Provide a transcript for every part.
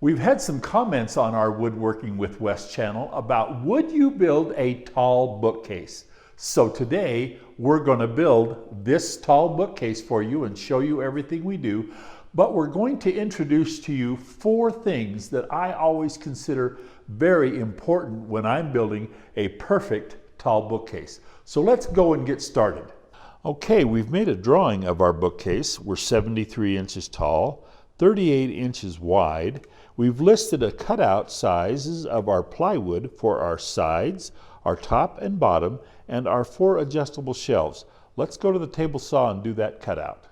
We've had some comments on our Woodworking with Wes channel about would you build a tall bookcase? So today we're going to build this tall bookcase for you and show you everything we do. But we're going to introduce to you 4 things that I always consider very important when I'm building a perfect tall bookcase. So let's go and get started. Okay, we've made a drawing of our bookcase. We're 73 inches tall, 38 inches wide. We've listed a cutout sizes of our plywood for our sides, our top and bottom, and our 4 adjustable shelves. Let's go to the table saw and do that cutout.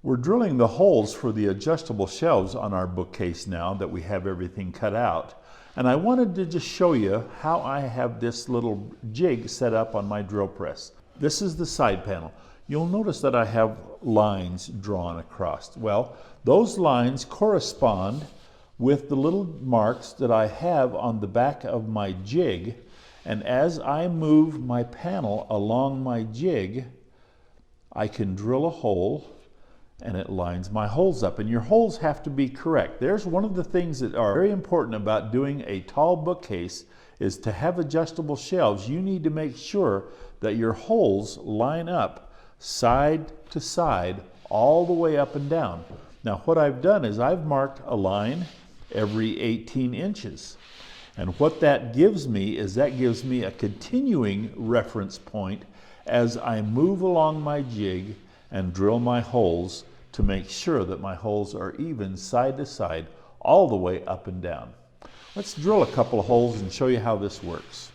We're drilling the holes for the adjustable shelves on our bookcase now that we have everything cut out. And I wanted to just show you how I have this little jig set up on my drill press. This is the side panel. You'll notice that I have lines drawn across. Well, those lines correspond with the little marks that I have on the back of my jig. And as I move my panel along my jig, I can drill a hole and it lines my holes up. And your holes have to be correct. There's one of the things that are very important about doing a tall bookcase is to have adjustable shelves. You need to make sure that your holes line up side to side all the way up and down. Now what I've done is I've marked a line every 18 inches. And what that gives me is that gives me a continuing reference point as I move along my jig and drill my holes to make sure that my holes are even side to side all the way up and down. Let's drill a couple of holes and show you how this works.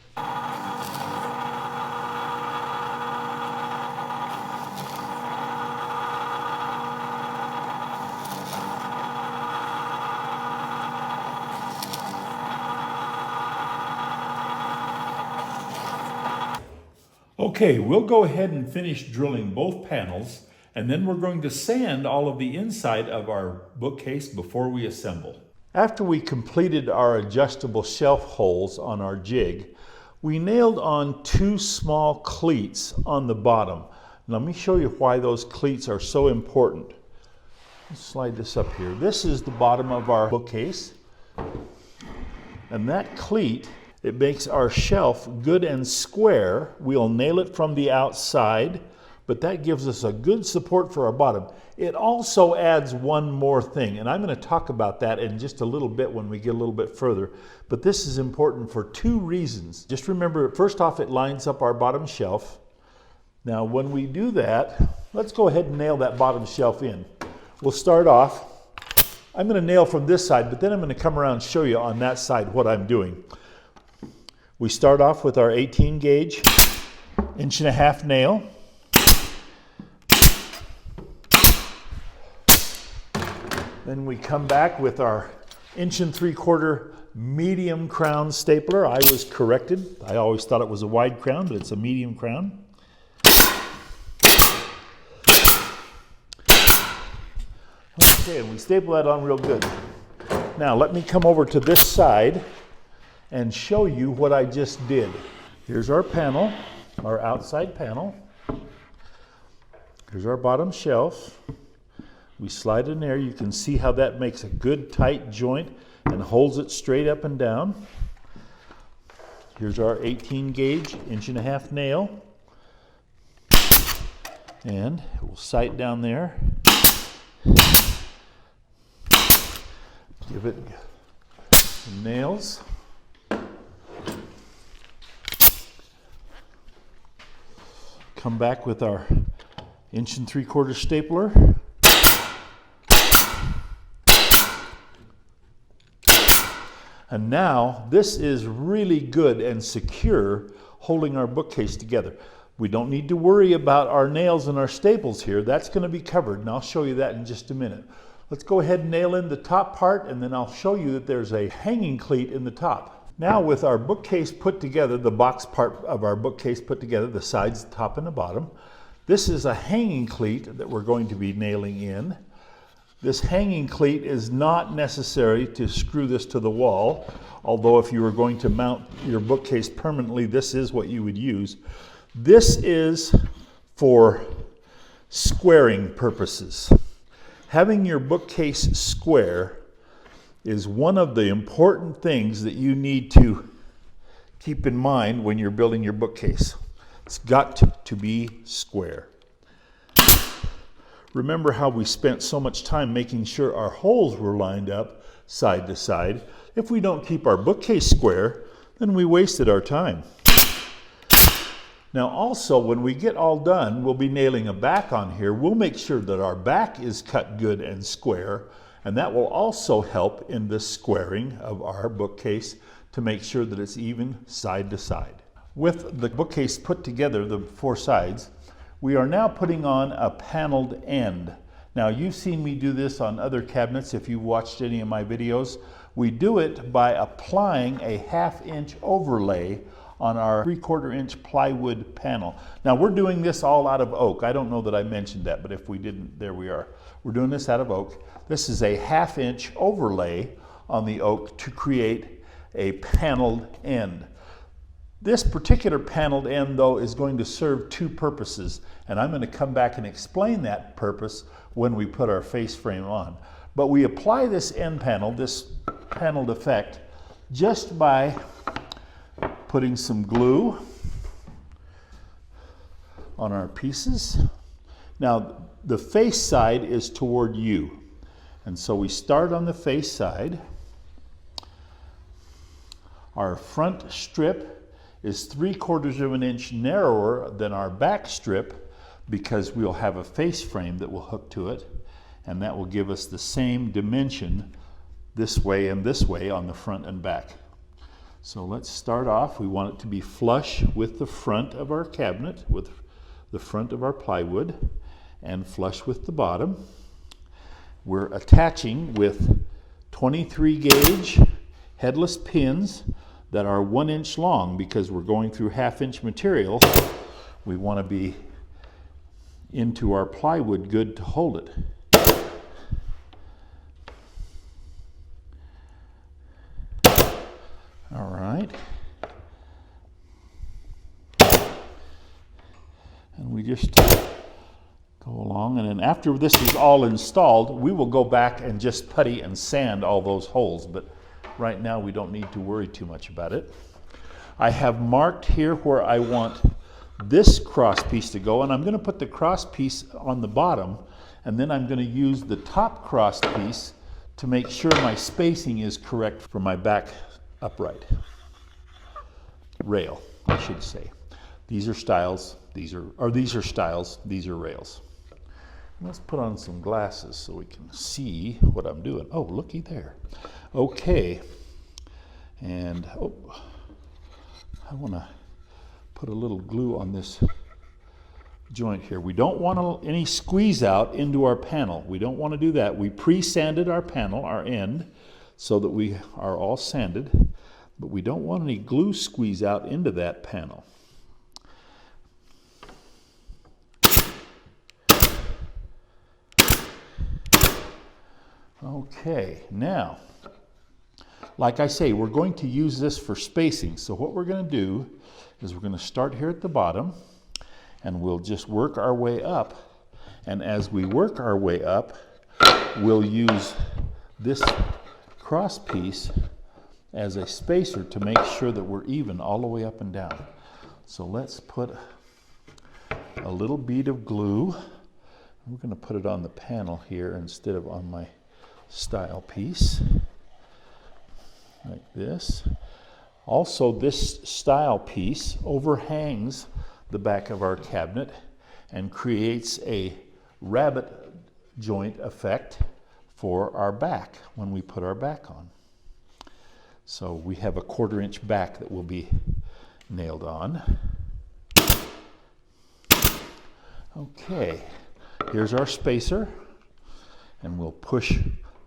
Okay, we'll go ahead and finish drilling both panels, and then we're going to sand all of the inside of our bookcase before we assemble. After we completed our adjustable shelf holes on our jig, we nailed on 2 small cleats on the bottom. Let me show you why those cleats are so important. Let's slide this up here. This is the bottom of our bookcase, and that cleat, it makes our shelf good and square. We'll nail it from the outside, but that gives us a good support for our bottom. It also adds one more thing, and I'm going to talk about that in just a little bit when we get a little bit further. But this is important for 2 reasons. Just remember, first off, it lines up our bottom shelf. Now, when we do that, let's go ahead and nail that bottom shelf in. We'll start off. I'm going to nail from this side, but then I'm going to come around and show you on that side what I'm doing. We start off with our 18 gauge 1.5 inch nail. Then we come back with our 1.75 inch medium crown stapler. I was corrected. I always thought it was a wide crown, but it's a medium crown. Okay, and we staple that on real good. Now let me come over to this side and show you what I just did. Here's our panel, our outside panel. Here's our bottom shelf. We slide in there. You can see how that makes a good tight joint and holds it straight up and down. Here's our 18 gauge 1.5 inch nail. And we'll sight down there. Give it some nails. Come back with our 1.75 inch stapler. And now this is really good and secure, holding our bookcase together. We don't need to worry about our nails and our staples here. That's going to be covered, and I'll show you that in just a minute. Let's go ahead and nail in the top part, and then I'll show you that there's a hanging cleat in the top. Now with our bookcase put together, the box part of our bookcase put together, the sides, the top, and the bottom, this is a hanging cleat that we're going to be nailing in. This hanging cleat is not necessary to screw this to the wall, although if you were going to mount your bookcase permanently, this is what you would use. This is for squaring purposes. Having your bookcase square is one of the important things that you need to keep in mind when you're building your bookcase. It's got to be square. Remember how we spent so much time making sure our holes were lined up side to side. If we don't keep our bookcase square, then we wasted our time. Now also, when we get all done, we'll be nailing a back on here. We'll make sure that our back is cut good and square, and that will also help in the squaring of our bookcase to make sure that it's even side to side. With the bookcase put together, the four sides, we are now putting on a paneled end. Now you've seen me do this on other cabinets if you've watched any of my videos. We do it by applying a 1/2 inch overlay on our 3/4 inch plywood panel. Now we're doing this all out of oak. I don't know that I mentioned that, but if we didn't, there we are. We're doing this out of oak. This is a 1/2 inch overlay on the oak to create a paneled end. This particular paneled end, though, is going to serve two purposes, and I'm going to come back and explain that purpose when we put our face frame on. But we apply this end panel, this paneled effect, just by putting some glue on our pieces. Now, the face side is toward you, and so we start on the face side. Our front strip is 3/4 of an inch narrower than our back strip because we'll have a face frame that will hook to it, and that will give us the same dimension this way and this way on the front and back. So let's start off. We want it to be flush with the front of our cabinet, with the front of our plywood, and flush with the bottom. We're attaching with 23 gauge headless pins that are 1 inch long because we're going through 1/2 inch material. We want to be into our plywood good to hold it. All right. And we just go along, and then after this is all installed, we will go back and just putty and sand all those holes, but right now we don't need to worry too much about it. I have marked here where I want this cross piece to go, and I'm going to put the cross piece on the bottom, and then I'm going to use the top cross piece to make sure my spacing is correct for my back upright rail, I should say. These are stiles, these are stiles, these are rails. Let's put on some glasses so we can see what I'm doing. Oh, looky there. Okay, and I want to put a little glue on this joint here. We don't want any squeeze out into our panel. We don't want to do that. We pre-sanded our panel, our end, so that we are all sanded, but we don't want any glue squeeze out into that panel. Okay, now, like I say, we're going to use this for spacing. So what we're going to do is we're going to start here at the bottom, and we'll just work our way up. And as we work our way up, we'll use this cross piece as a spacer to make sure that we're even all the way up and down. So let's put a little bead of glue. We're going to put it on the panel here instead of on my style piece, like this. Also, this style piece overhangs the back of our cabinet and creates a rabbet joint effect for our back when we put our back on. So we have a 1/4 inch back that will be nailed on. Okay, here's our spacer, and we'll push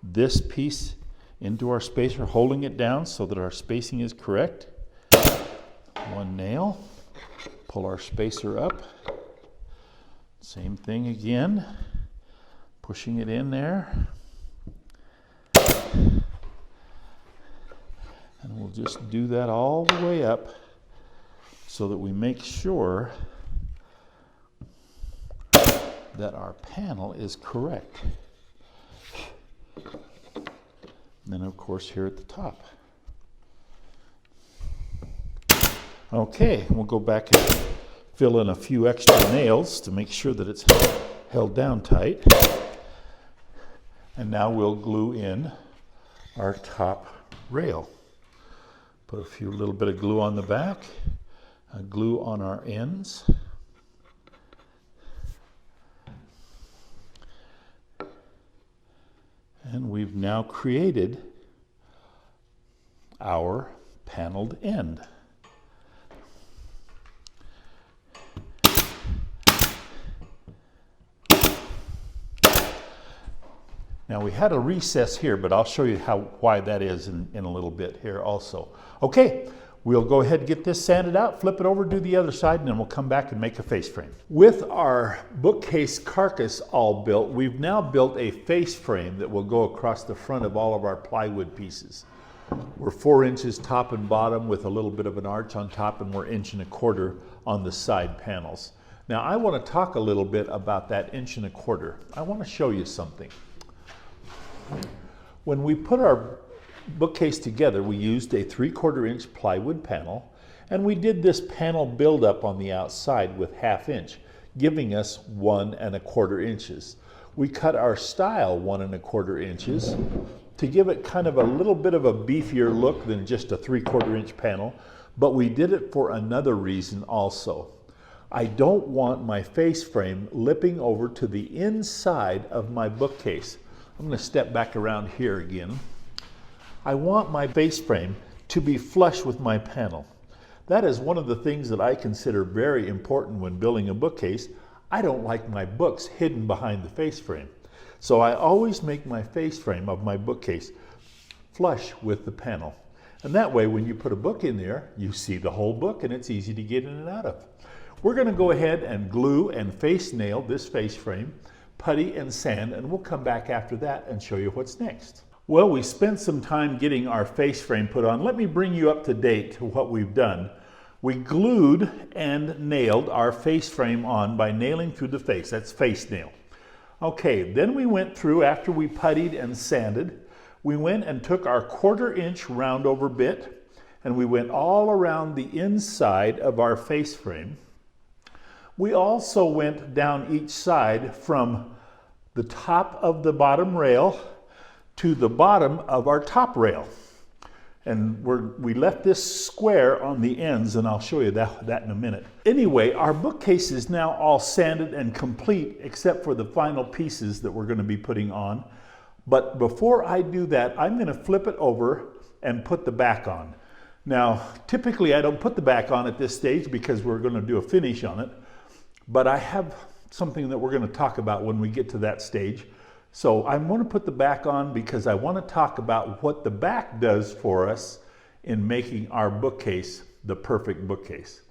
this piece into our spacer, holding it down so that our spacing is correct. One nail, pull our spacer up. Same thing again, pushing it in there. And we'll just do that all the way up so that we make sure that our panel is correct. And then of course here at the top. Okay, we'll go back and fill in a few extra nails to make sure that it's held down tight. And now we'll glue in our top rail. Put a little bit of glue on the back, glue on our ends. And we've now created our paneled end. Now we had a recess here, but I'll show you why that is in a little bit here also. Okay, we'll go ahead and get this sanded out, flip it over, do the other side, and then we'll come back and make a face frame. With our bookcase carcass all built, we've now built a face frame that will go across the front of all of our plywood pieces. We're 4 inches top and bottom with a little bit of an arch on top, and we're 1.25 inches on the side panels. Now I want to talk a little bit about that 1.25 inches. I want to show you something. When we put our bookcase together, we used a 3/4 inch plywood panel, and we did this panel buildup on the outside with 1/2 inch, giving us 1.25 inches. We cut our stile 1.25 inches to give it kind of a little bit of a beefier look than just a 3/4 inch panel, but we did it for another reason also. I don't want my face frame lipping over to the inside of my bookcase. I'm going to step back around here again. I want my face frame to be flush with my panel. That is one of the things that I consider very important when building a bookcase. I don't like my books hidden behind the face frame. So I always make my face frame of my bookcase flush with the panel. And that way when you put a book in there, you see the whole book and it's easy to get in and out of. We're going to go ahead and glue and face nail this face frame, putty and sand, and we'll come back after that and show you what's next. Well, we spent some time getting our face frame put on. Let me bring you up to date to what we've done. We glued and nailed our face frame on by nailing through the face. That's face nail. Okay, then we went through, after we puttied and sanded, we went and took our 1/4 inch round over bit and we went all around the inside of our face frame. We also went down each side from the top of the bottom rail to the bottom of our top rail. And we left this square on the ends, and I'll show you that in a minute. Anyway, our bookcase is now all sanded and complete except for the final pieces that we're going to be putting on. But before I do that, I'm going to flip it over and put the back on. Now, typically I don't put the back on at this stage because we're going to do a finish on it. But I have something that we're going to talk about when we get to that stage. So I'm going to put the back on because I want to talk about what the back does for us in making our bookcase the perfect bookcase.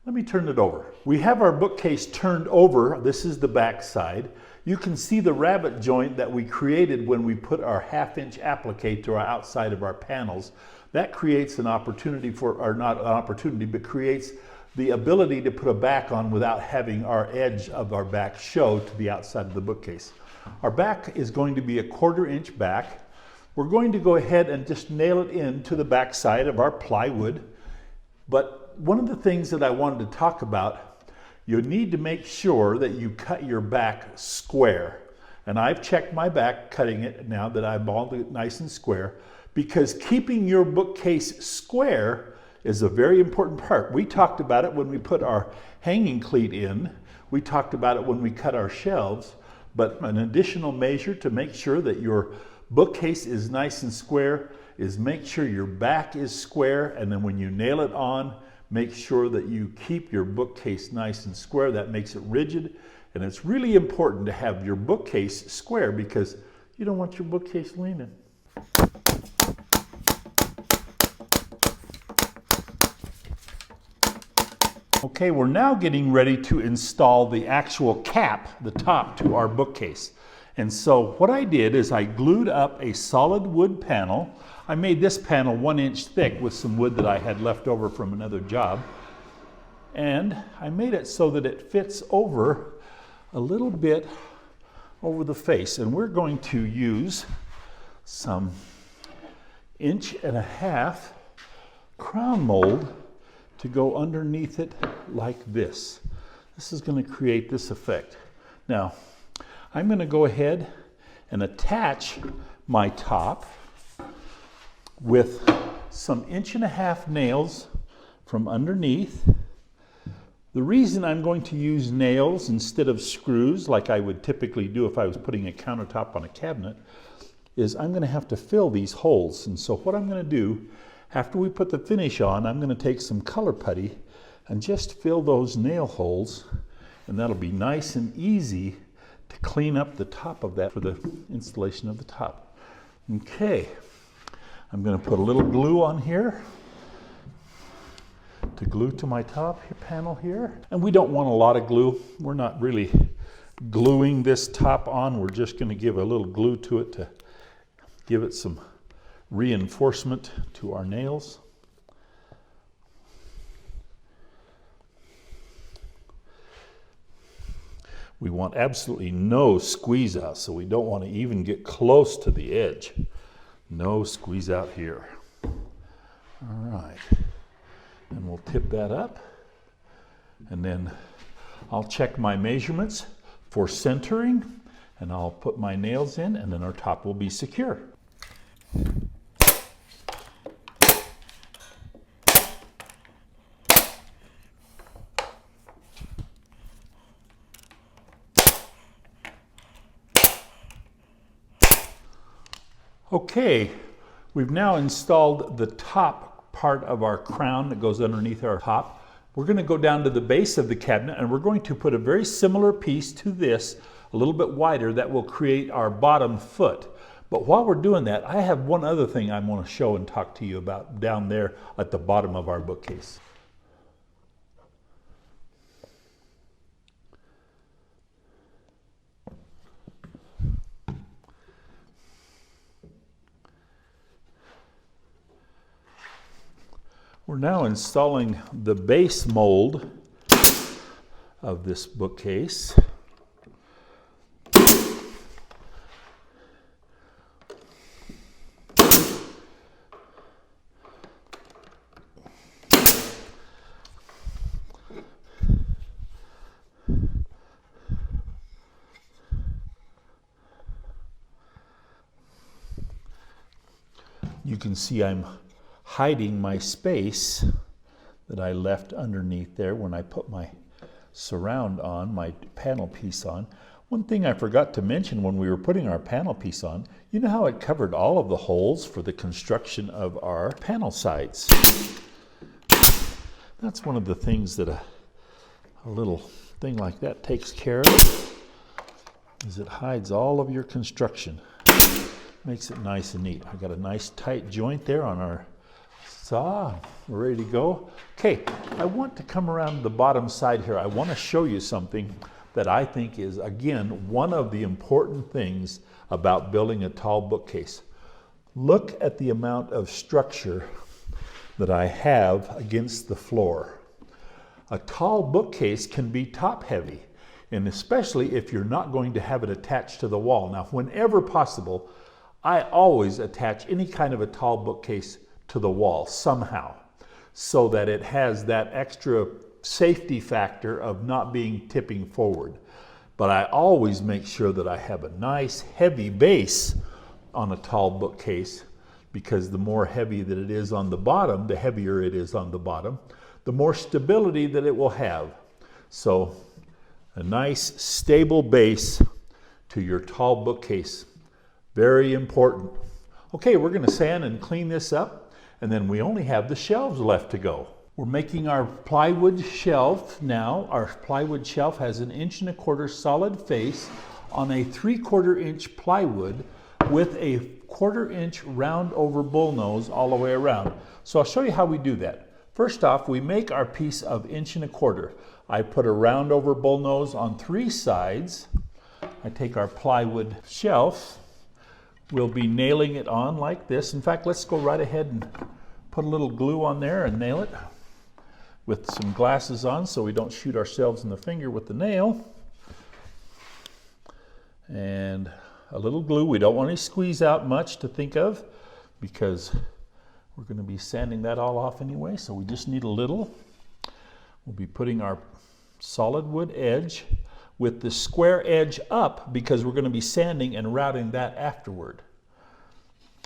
Let me turn it over. We have our bookcase turned over. This is the back side. You can see the rabbet joint that we created when we put our 1/2 inch applique to our outside of our panels. That creates an opportunity for, or not an opportunity, but creates the ability to put a back on without having our edge of our back show to the outside of the bookcase. Our back is going to be a 1/4 inch back. We're going to go ahead and just nail it into the back side of our plywood. But one of the things that I wanted to talk about, you need to make sure that you cut your back square. And I've checked my back cutting it now that I've balled it nice and square, because keeping your bookcase square is a very important part. We talked about it when we put our hanging cleat in. We talked about it when we cut our shelves. But an additional measure to make sure that your bookcase is nice and square is make sure your back is square, and then when you nail it on, make sure that you keep your bookcase nice and square. That makes it rigid, and it's really important to have your bookcase square because you don't want your bookcase leaning. Okay, we're now getting ready to install the actual cap, the top, to our bookcase. And so what I did is I glued up a solid wood panel. I made this panel 1 inch thick with some wood that I had left over from another job. And I made it so that it fits over a little bit over the face. And we're going to use some 1.5 inch crown mold to go underneath it like this. This is going to create this effect. Now, I'm going to go ahead and attach my top with some 1.5 inch nails from underneath. The reason I'm going to use nails instead of screws like I would typically do if I was putting a countertop on a cabinet is I'm going to have to fill these holes. And so what I'm going to do, after we put the finish on, I'm going to take some color putty and just fill those nail holes, and that'll be nice and easy to clean up the top of that for the installation of the top. Okay, I'm going to put a little glue on here to glue to my top panel here. And we don't want a lot of glue. We're not really gluing this top on. We're just going to give a little glue to it to give it some reinforcement to our nails. We want absolutely no squeeze out, so we don't want to even get close to the edge. No squeeze out here. All right, and we'll tip that up, and then I'll check my measurements for centering, and I'll put my nails in, and then our top will be secure. Okay, we've now installed the top part of our crown that goes underneath our top. We're going to go down to the base of the cabinet, and we're going to put a very similar piece to this, a little bit wider, that will create our bottom foot. But while we're doing that, I have one other thing I want to show and talk to you about down there at the bottom of our bookcase. We're now installing the base mold of this bookcase. You can see I'm hiding my space that I left underneath there when I put my surround on, my panel piece on. One thing I forgot to mention when we were putting our panel piece on, you know how it covered all of the holes for the construction of our panel sides. That's one of the things that a little thing like that takes care of, is it hides all of your construction. Makes it nice and neat. I got a nice tight joint there on our saw. We're ready to go. Okay, I want to come around to the bottom side here. I want to show you something that I think is, again, one of the important things about building a tall bookcase. Look at the amount of structure that I have against the floor. A tall bookcase can be top heavy, and especially if you're not going to have it attached to the wall. Now, whenever possible, I always attach any kind of a tall bookcase to the wall somehow, so that it has that extra safety factor of not being tipping forward. But I always make sure that I have a nice heavy base on a tall bookcase, because the more heavy that it is on the bottom, the heavier it is on the bottom, the more stability that it will have. So a nice stable base to your tall bookcase. Very important. Okay, we're going to sand and clean this up, and then we only have the shelves left to go. We're making our plywood shelf now. Our plywood shelf has 1.25 inch solid face on a 3/4 inch plywood with a 1/4 inch round over bullnose all the way around. So I'll show you how we do that. First off, we make our piece of 1.25 inch. I put a round over bullnose on 3 sides. I take our plywood shelf. We'll be nailing it on like this. In fact, let's go right ahead and put a little glue on there and nail it with some glasses on so we don't shoot ourselves in the finger with the nail. And a little glue. We don't want to squeeze out much to think of because we're going to be sanding that all off anyway, so we just need a little. We'll be putting our solid wood edge with the square edge up because we're going to be sanding and routing that afterward.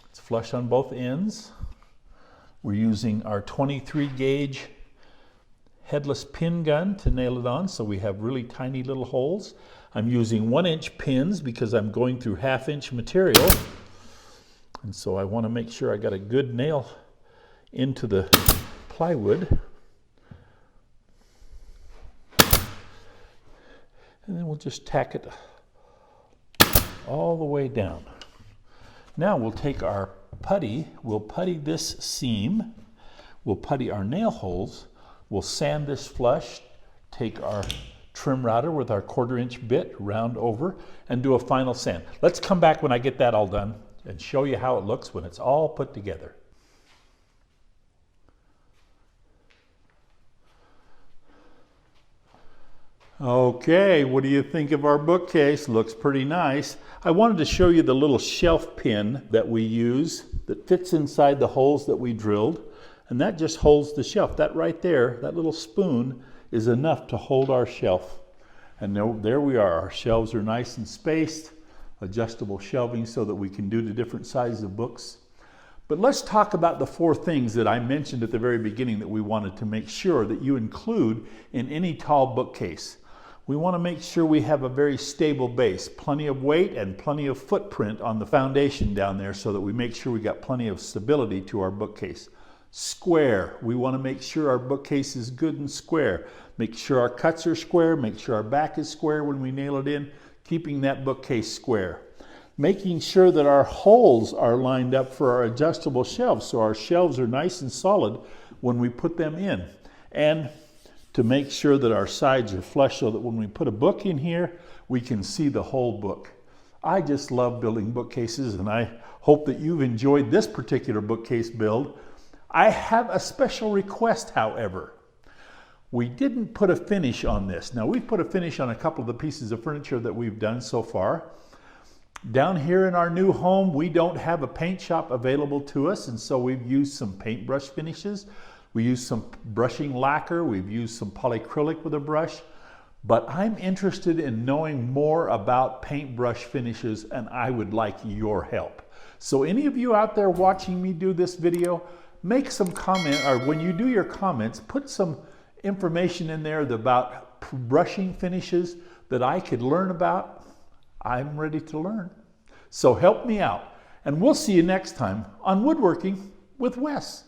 It's flush on both ends. We're using our 23 gauge headless pin gun to nail it on, so we have really tiny little holes. I'm using 1-inch pins because I'm going through 1/2 inch material, and so I want to make sure I got a good nail into the plywood. And then we'll just tack it all the way down. Now we'll take our putty, we'll putty this seam, we'll putty our nail holes, we'll sand this flush, take our trim router with our 1/4 inch bit, round over, and do a final sand. Let's come back when I get that all done and show you how it looks when it's all put together. Okay, what do you think of our bookcase? Looks pretty nice. I wanted to show you the little shelf pin that we use that fits inside the holes that we drilled, and that just holds the shelf. That right there, that little spoon, is enough to hold our shelf. And there we are. Our shelves are nice and spaced, adjustable shelving so that we can do the different sizes of books. But let's talk about the 4 things that I mentioned at the very beginning that we wanted to make sure that you include in any tall bookcase. We want to make sure we have a very stable base, plenty of weight and plenty of footprint on the foundation down there so that we make sure we got plenty of stability to our bookcase. Square, we want to make sure our bookcase is good and square. Make sure our cuts are square, make sure our back is square when we nail it in, keeping that bookcase square. Making sure that our holes are lined up for our adjustable shelves so our shelves are nice and solid when we put them in. And to make sure that our sides are flush so that when we put a book in here, we can see the whole book. I just love building bookcases, and I hope that you've enjoyed this particular bookcase build. I have a special request, however. We didn't put a finish on this. Now, we've put a finish on a couple of the pieces of furniture that we've done so far. Down here in our new home, we don't have a paint shop available to us, and so we've used some paintbrush finishes. We used some brushing lacquer, we've used some polyacrylic with a brush, but I'm interested in knowing more about paintbrush finishes, and I would like your help. So any of you out there watching me do this video, make some comment, or when you do your comments, put some information in there about brushing finishes that I could learn about. I'm ready to learn. So help me out, and we'll see you next time on Woodworking with Wes.